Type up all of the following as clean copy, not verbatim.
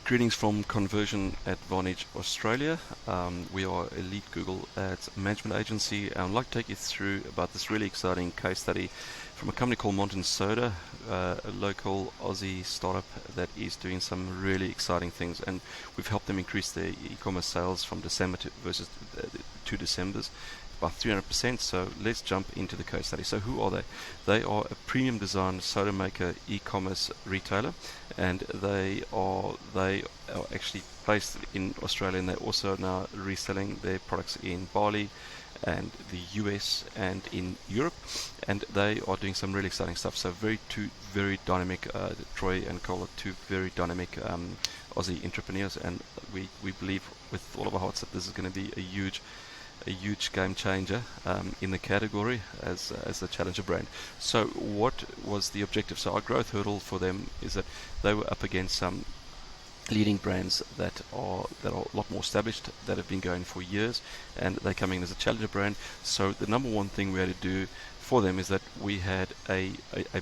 Greetings from Conversion Advantage Australia. We are a lead Google Ads management agency, and I'd like to take you through about this really exciting case study from a company called Mountain Soda, a local Aussie startup that is doing some really exciting things, and we've helped them increase their e-commerce sales from December to versus 2 Decembers by 300%. So let's jump into the case study. So who are they? They are a premium design soda maker e-commerce retailer, and they are actually based in Australia, and they're also now reselling their products in Bali and the US and in Europe, and they are doing some really exciting stuff. So two very dynamic, Troy and Cole are two very dynamic Aussie entrepreneurs, and we believe with all of our hearts that this is going to be a huge game changer in the category as a challenger brand. So what was the objective? So our growth hurdle for them is that they were up against some leading brands that are a lot more established, that have been going for years, and they come in as a challenger brand. So the number one thing we had to do for them is that we had a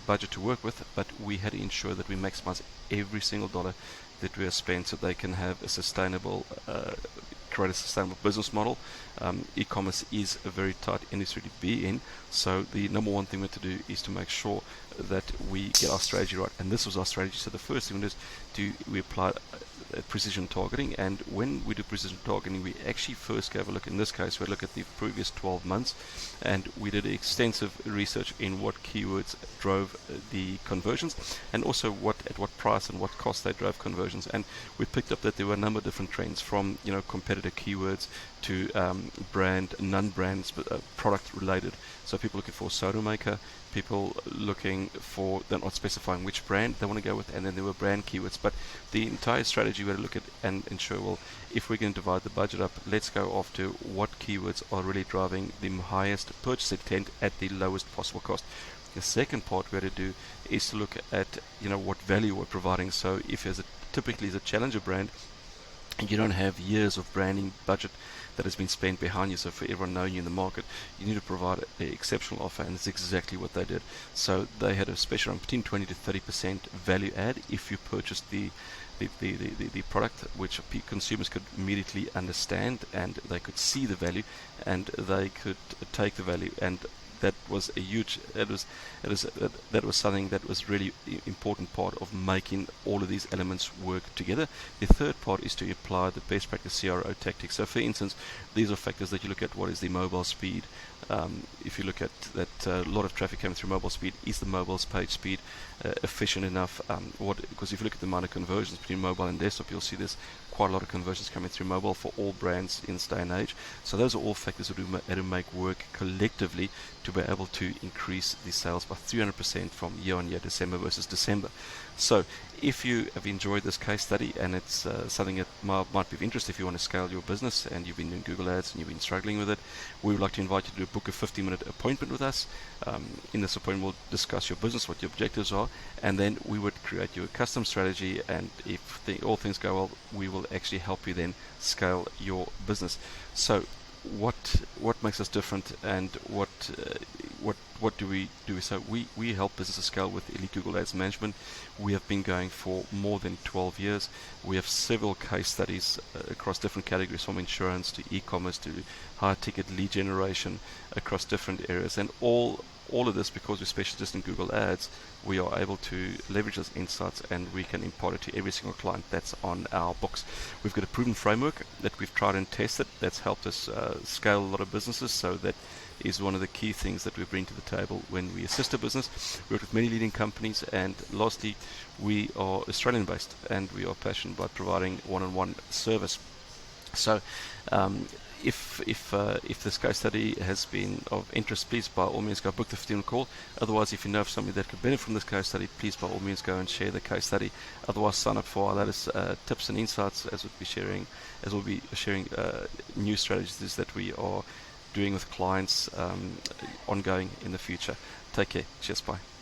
budget to work with, but we had to ensure that we maximize every single dollar that we have spent so they can have a sustainable create a sustainable business model. E-commerce is a very tight industry to be in, so the number one thing we have to do is to make sure that we get our strategy right, and this was our strategy. So the first thing we apply precision targeting, and when we do precision targeting, we actually first gave a look. In this case, we look at the previous 12 months, and we did extensive research in what keywords drove the conversions, and also at what price and what cost they drove conversions. And we picked up that there were a number of different trends, from competitor keywords to brand, non-brand, product related. So people looking for soda maker, people looking for, they're not specifying which brand they want to go with, and then there were brand keywords. But the entire strategy we had to look at and ensure, well, if we're going to divide the budget up, let's go after what keywords are really driving the highest purchase intent at the lowest possible cost. The second part we had to do is to look at what value we're providing. So if typically as a challenger brand, and you don't have years of branding budget that has been spent behind you, so for everyone knowing you in the market, you need to provide an exceptional offer, and it's exactly what they did. So they had a special on between 20 to 30% value add if you purchased the product, which consumers could immediately understand, and they could see the value, and they could take the value. And that was a huge, that was something that was really important part of making all of these elements work together. The third part is to apply the best practice CRO tactics. So for instance, these are factors that you look at. What is the mobile speed? If you look at that, a lot of traffic coming through mobile speed. Is the mobile page speed efficient enough? Because if you look at the amount of conversions between mobile and desktop, you'll see there's quite a lot of conversions coming through mobile for all brands in this day and age. So those are all factors that we had to make work collectively to be able to increase the sales by 300% from year on year, December versus December. So if you have enjoyed this case study, and it's something that might be of interest if you want to scale your business and you've been doing Google Ads and you've been struggling with it, we would like to invite you to book a 15-minute appointment with us. In this appointment, we'll discuss your business, what your objectives are, and then we would create you a custom strategy, and if all things go well, we will actually help you then scale your business. So what makes us different, and what do we do? So we help businesses scale with elite Google Ads management. We have been going for more than 12 years. We have several case studies across different categories, from insurance to e-commerce to high ticket lead generation, across different areas, and all of this, because we're specialists in Google Ads, we are able to leverage those insights, and we can impart it to every single client that's on our books. We've got a proven framework that we've tried and tested that's helped us scale a lot of businesses. So that is one of the key things that we bring to the table when we assist a business. We work with many leading companies, and lastly, we are Australian based, and we are passionate about providing one-on-one service. So if this case study has been of interest, please by all means go book the 15 call. Otherwise, if you know of somebody that could benefit from this case study, please by all means go and share the case study. Otherwise, sign up for our latest tips and insights, as we'll be sharing new strategies that we are doing with clients ongoing in the future. Take care. Cheers. Bye.